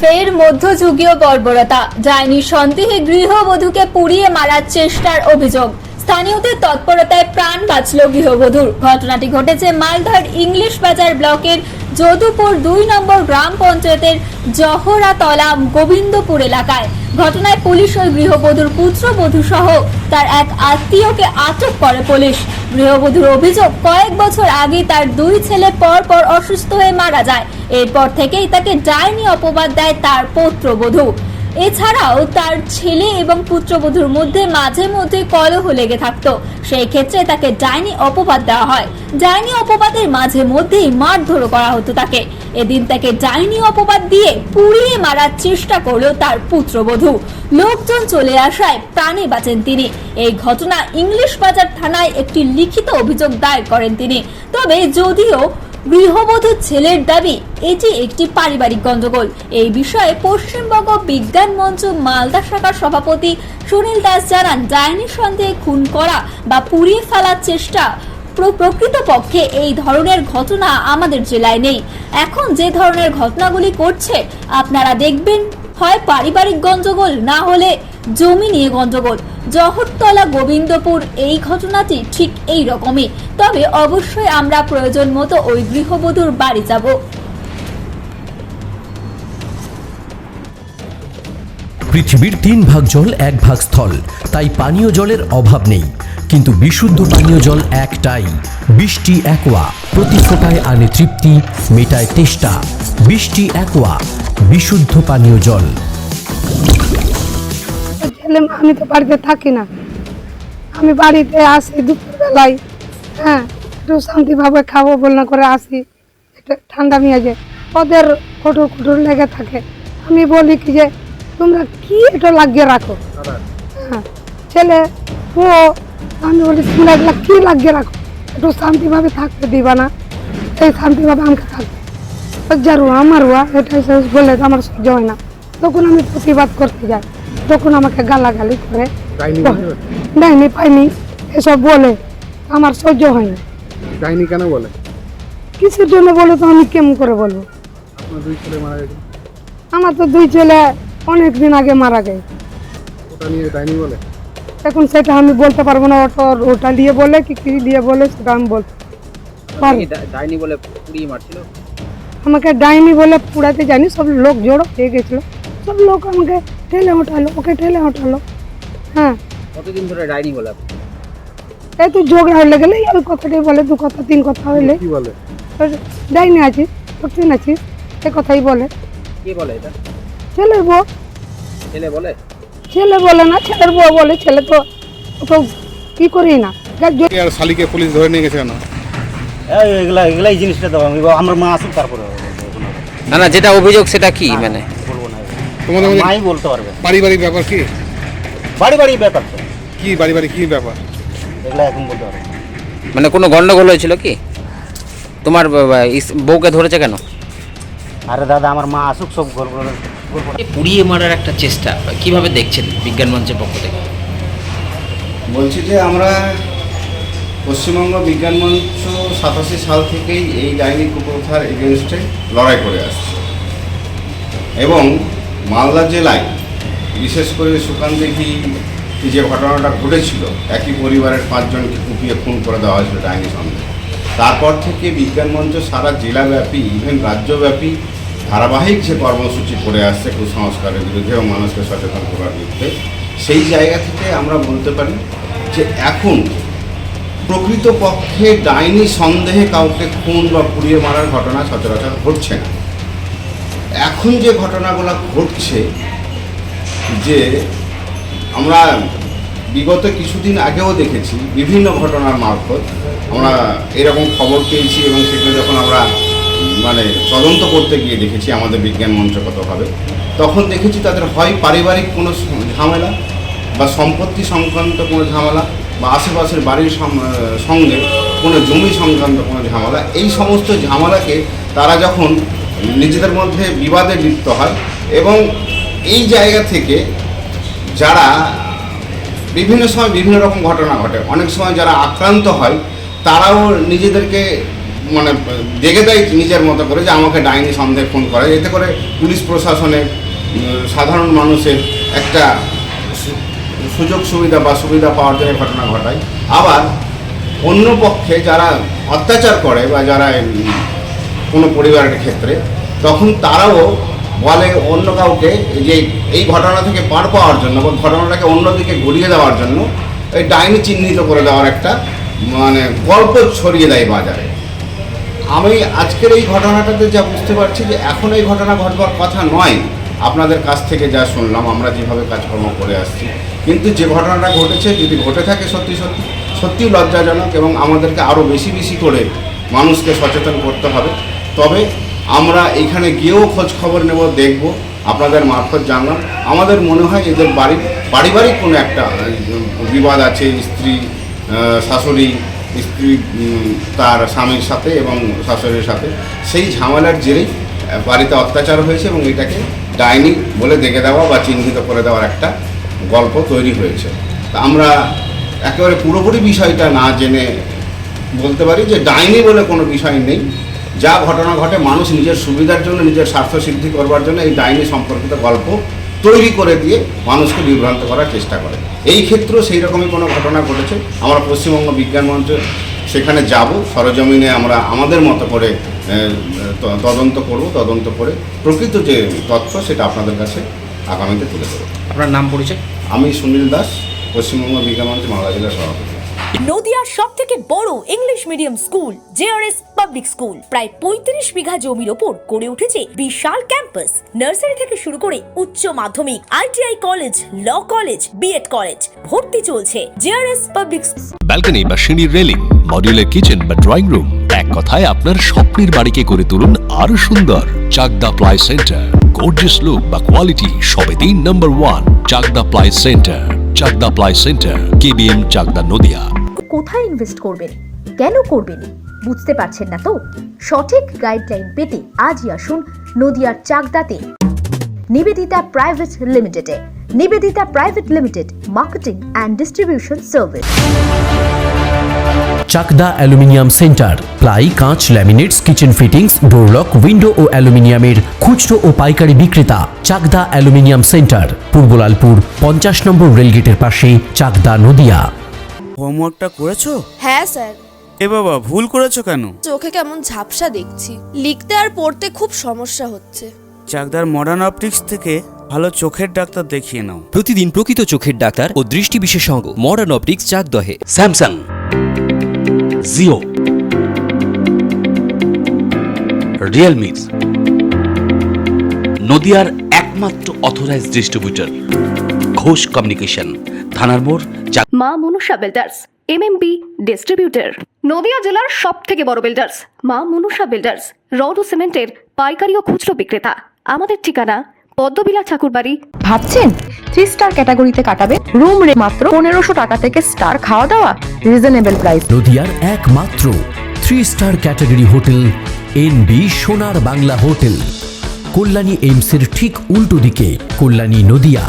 ফের মধ্যযুগীয় বর্বরতা, ডাইনি সন্দেহে গৃহবধূকে পুড়িয়ে মারার চেষ্টার অভিযোগ। স্থানীয়দের তৎপরতায় প্রাণ বাঁচল গৃহবধূর। ঘটনাটি ঘটেছে মালদার ইংলিশ বাজার ব্লকের যদুপুর 2 নম্বর গ্রাম পঞ্চায়েতের জহরাতলা গোবিন্দপুর এলাকায়। ঘটনায় পুলিশ ওই গৃহবধূর পুত্রবধূ সহ তার এক আত্মীয়কে আটক করে পুলিশ। গৃহবধূর অভিযোগ, কয়েক বছর আগে তার 2 ছেলে পর পর অসুস্থ হয়ে মারা যায়। এরপর থেকেই তাকে ডাইনি অপবাদ দেয় তার পুত্রবধূ। এছাড়াও তার ছেলে এবং পুত্রবধূর মধ্যে মাঝে মধ্যে কলহ লেগে থাকতো, সেই ক্ষেত্রে তাকে ডাইনি অপবাদ দেওয়া হয়। ডাইনি অপবাদের মাঝে মধ্যেই মারধর করা হতো তাকে। এদিন তাকে ডাইনি অপবাদ দিয়ে পুড়িয়ে মারার চেষ্টা করলো তার পুত্রবধূ। লোকজন চলে আসায় প্রাণে বাঁচেন তিনি। এই ঘটনা ইংলিশ বাজার থানায় একটি লিখিত অভিযোগ দায়ের করেন তিনি। তবে যদিও গৃহবধূর ছেলের দাবি এটি একটি পারিবারিক গন্ডগোল। এই বিষয়ে পশ্চিমবঙ্গ বিজ্ঞান মঞ্চ মালদা শাখার সভাপতি সুনীল দাস জানান, ডাইনি সন্দেহে খুন করা বা পুড়িয়ে ফেলার চেষ্টা প্রকৃতপক্ষে এই ধরনের ঘটনা আমাদের জেলায় নেই। এখন যে ধরনের ঘটনাগুলি করছে আপনারা দেখবেন, হয় পারিবারিক গন্ডগোল, না হলে জমি নিয়ে গন্ডগোল। জহরতলা গোবিন্দপুর এই ঘটনাটি ঠিক এই রকমই। তবে অবশ্যই আমরা প্রয়োজন মতো ওই গৃহবধূর বাড়ি যাব। পৃথিবীর 3 ভাগ জল 1 ভাগ স্থল, তাই পানীয় জলের অভাব নেই। কিন্তু বিশুদ্ধ পানীয় জল একটাই, বৃষ্টি অ্যাকোয়া। প্রতি ফোঁটায় আনে তৃপ্তি, মেটায় তেষ্টা। বৃষ্টি অ্যাকোয়া, বিশুদ্ধ পানীয় জল। আমি তো বাড়িতে থাকি না, আমি বাড়িতে আসি দুপুরবেলায়। হ্যাঁ, একটু শান্তিভাবে খাবো বলনা করে আসি, একটু ঠান্ডা মেয়াজে ওদের কুটুর কুটুর লেগে থাকে। আমি বলি কি যে তোমরা কি এটা লাগিয়ে রাখো। হ্যাঁ, ছেলে ও, আমি বলি তোমরা এগুলা কি লাগিয়ে রাখো, একটু শান্তিভাবে থাকতে দিবা না, এই শান্তিভাবে আমাকে থাকবে যারু আমার এটাই বলে আমার সহ্য হয় না। তখন আমি প্রতিবাদ করতে যাই, তখন আমাকে গালাগালি করে ডাইনি পাইনি এসব বলে, আমার সহ্য হয় না। ডাইনি কেন বলে? কিসের জন্য বলো তো আমি কেমন করে বলবো? আপনার 2 ছেলে মারা গেছে। আমার তো 2 ছেলে অনেক দিন আগে মারা গেছে। ওটা নিয়ে ডাইনি বলে? এখন সেটা আমি বলতে পারবো না, ওটা দিয়ে বলে কি কি দিয়ে বলে সেটা আমি বলতে পারবো। ডাইনি বলে পুড়িয়ে মারছিল? আমাকে ডাইনি বলে পুড়াতে জানি, সব লোক জড়ো হয়ে গেছিল, সব লোক আমাকে ঠেলে ওঠালো, ওকে ঠেলে ওঠালো। হ্যাঁ, কতদিন ধরে ডাইনি বলে? এই তো ঝগড়া হলে গেলে ওই কথাটাই বলে, 2 কথা 3 কথা হইলে কি বলে? ডাইনি আছিস, সত্যি আছিস, এ কথাই বলে। কে বলে এটা? ছেলের বউ। ছেলে বলে? ছেলে বলে না, ছেলের বউ বলে। ছেলে তো তো কি করি না। আর শালিকে পুলিশ ধরে নিয়ে গেছে কেন? এগুলাই জিনিসটা তো আমার মা আসুক তারপরে না না, যেটা অভিযোগ সেটা কি মানে বলবো না, তোমাদের মধ্যে মাই বলতে পারবে। পারিবারিক ব্যাপার কি? বাড়ি বাড়ি ব্যাপার তো, কি পারিবারিক কি ব্যাপার? এগুলা এখন বলতে পারবে। মানে কোনো গন্ডগোল হয়েছিল কি? তোমার বউকে ধরেছে কেন? আরে দাদা, আমার মা আসুক, সব গল্প। পুড়িয়ে মারার একটা চেষ্টা কিভাবে দেখছেন বিজ্ঞান মঞ্চের পক্ষ থেকে? বলছি যে আমরা পশ্চিমবঙ্গ বিজ্ঞান মঞ্চ 87 সাল থেকেই এই ডাইনি কুপ্রথার এগেনস্টে লড়াই করে আসছে এবং মালদা জেলায় বিশেষ করে সুকানদিঘি যে ঘটনাটা ঘটেছিল, একই পরিবারের 5 জনকে কুপিয়ে খুন করে দেওয়া হয়েছিল ডাইনি সন্দেহে। তারপর থেকে বিজ্ঞান মঞ্চ সারা জেলাব্যাপী, ইভেন রাজ্যব্যাপী ধারাবাহিক যে কর্মসূচি করে আসছে কুসংস্কারের বিরুদ্ধে এবং মানুষকে সচেতন করার বিরুদ্ধে, সেই জায়গা থেকে আমরা বলতে পারি যে এখন প্রকৃতপক্ষে ডাইনি সন্দেহে কাউকে খুন বা পুড়িয়ে মারার ঘটনা সচরাচর ঘটছে না। এখন যে ঘটনাগুলো ঘটছে, যে আমরা বিগত কিছুদিন আগেও দেখেছি বিভিন্ন ঘটনার মারফত আমরা এরকম খবর পেয়েছি এবং সেগুলো যখন আমরা মানে তদন্ত করতে গিয়ে দেখেছি আমাদের বিজ্ঞান মঞ্চগতভাবে, তখন দেখেছি তাদের হয় পারিবারিক কোনো ঝামেলা বা সম্পত্তি সংক্রান্ত কোনো ঝামেলা বা আশেপাশের বাড়ির সঙ্গে কোনো জমি সংক্রান্ত কোনো ঝামেলা, এই সমস্ত ঝামেলাকে তারা যখন নিজেদের মধ্যে বিবাদে লিপ্ত হয় এবং এই জায়গা থেকে যারা বিভিন্ন সময় বিভিন্ন রকম ঘটনা ঘটে, অনেক সময় যারা আক্রান্ত হয় তারাও নিজেদেরকে মানে দেখে দেয় নিজের মতো করে যে আমাকে ডাইনি সন্দেহে খুন করে, এতে করে পুলিশ প্রশাসনের সাধারণ মানুষের একটা সুযোগ সুবিধা বা সুবিধা পাওয়ার জন্য ঘটনা ঘটায়। আবার অন্য পক্ষে যারা অত্যাচার করে বা যারা কোনো পরিবারের ক্ষেত্রে, তখন তারাও বলে অন্য কাউকে যে এই ঘটনা থেকে পার পাওয়ার জন্য বা ঘটনাটাকে অন্যদিকে ঘুরিয়ে দেওয়ার জন্য এই ডাইনি চিহ্নিত করে দেওয়ার একটা মানে গল্প ছড়িয়ে দেয় বাজারে। আমি আজকের এই ঘটনাটাতে যা বুঝতে পারছি যে এখন এই ঘটনা ঘটবার কথা নয়, আপনাদের কাছ থেকে যা শুনলাম, আমরা যেভাবে কাজকর্ম করে আসছি, কিন্তু যে ঘটনাটা ঘটেছে যদি ঘটে থাকে সত্যি লজ্জাজনক এবং আমাদেরকে আরও বেশি করে মানুষকে সচেতন করতে হবে। তবে আমরা এখানে গিয়েও খোঁজ খবর নেব, দেখব, আপনাদের মারফত জানলাম। আমাদের মনে হয় এদের পারিবারিক কোনো একটা বিবাদ আছে, স্ত্রী শাশুড়ি, স্ত্রী তার স্বামীর সাথে এবং শাশুড়ির সাথে, সেই ঝামেলার জেরেই বাড়িতে অত্যাচার হয়েছে এবং এটাকে ডাইনি বলে দেখে দেওয়া বা চিহ্নিত করে দেওয়ার একটা গল্প তৈরি হয়েছে। তা আমরা একেবারে পুরোপুরি বিষয়টা না জেনে বলতে পারি যে ডাইনি বলে কোনো বিষয় নেই। যা ঘটনা ঘটে মানুষ নিজের সুবিধার জন্য, নিজের স্বার্থ সিদ্ধি করবার জন্য এই ডাইনি সম্পর্কিত গল্প তৈরি করে দিয়ে মানুষকে বিভ্রান্ত করার চেষ্টা করে। এই ক্ষেত্রেও সেই রকমই কোনো ঘটনা ঘটেছে। আমরা পশ্চিমবঙ্গ বিজ্ঞান মঞ্চ সেখানে যাব, সরজমিনে আমরা আমাদের মতো করে তদন্ত করব, তদন্ত করে প্রকৃত যে তথ্য সেটা আপনাদের কাছে আগামীতে তুলে ধরব। আপনার নাম পরিচয়? আমি সুনীল দাস, পশ্চিমবঙ্গ বিজ্ঞান মঞ্চ মালদা জেলার সভাপতি। নদিয়ার সব থেকে বড় English medium school JRS public school প্রায় 35 বিঘা জমির ওপর গড়ে উঠেছে বিশাল ক্যাম্পাস। নার্সারি থেকে শুরু করে উচ্চ মাধ্যমিক, ITI college, law college, B Ed college, ভর্তি চলছে। জেআরএস পাবলিক ব্যালকনি বা সিঁড়ির রেলিং, মডিউলার কিচেন বা ড্রয়িং রুম, এক কথায় আপনার স্বপ্নের বাড়িকে করে তুলুন আরো সুন্দর। Chakdah ply centre, gorgeous look বা কোয়ালিটি সবেতেই number 1। Chakdah ply centre, Chakdah ply centre, KBM, Chakdah, Nadia. কোথায় ইনভেস্ট করবেন, কেন করবেন বুঝতে পারছেন না তো? সঠিক গাইডলাইন পেতে আজই আসুন নদিয়ার চাকদাতে নিবেদিতা প্রাইভেট লিমিটেডে। Nivedita private limited, marketing and distribution service. Chakdah aluminium centre, ply, কাঁচ, laminates, kitchen fittings, door lock, window ও অ্যালুমিনিয়ামের খুচরো ও পাইকারি বিক্রেতা। চাকদা অ্যালুমিনিয়াম সেন্টার, পূর্বলালপুর 50 নম্বর রেলগেটের পাশে, চাকদা, নদিয়া। হোমওয়ার্কটা করেছো? হ্যাঁ স্যার। এ বাবা, ভুল করেছো কেন? চোখে কেমন ঝাপসা দেখছি, লিখতে আর পড়তে খুব সমস্যা হচ্ছে। চাকদার মডার্ন অপটিক্স থেকে ভালো চোখের ডাক্তার দেখিয়ে নাও। প্রতিদিন প্রকৃত চোখের ডাক্তার ও দৃষ্টি বিশেষজ্ঞ মডার্ন অপটিক্স, চাকদহে। স্যামসাং, জিও, রিয়েলমি, নদিয়ার একমাত্র অথরাইজড ডিস্ট্রিবিউটর ঘোষ কমিউনিকেশন, থানার মোড়। Maa Manusha builders, MMB distributor, Nadia জেলার সব থেকে বড় বিল্ডার্স। মা মনুষা বিল্ডার্স, রড ও সিমেন্টের পাইকারি ও খুচরো বিক্রেতা। আমাদের ঠিকানা পদ্মবিলা ঠাকুরবাড়ি। ভাবছেন 3 স্টার ক্যাটাগরিতে কাটাবে? রুম রে মাত্র 1500 টাকা থেকে স্টার, খাওয়া দাওয়া রিজনেবল প্রাইস। নদিয়ার একমাত্র 3 স্টার ক্যাটাগরি হোটেল এনবি সোনার বাংলা হোটেল, কল্যাণী এইমসের ঠিক উল্টো দিকে, কল্যাণী, নদিয়া।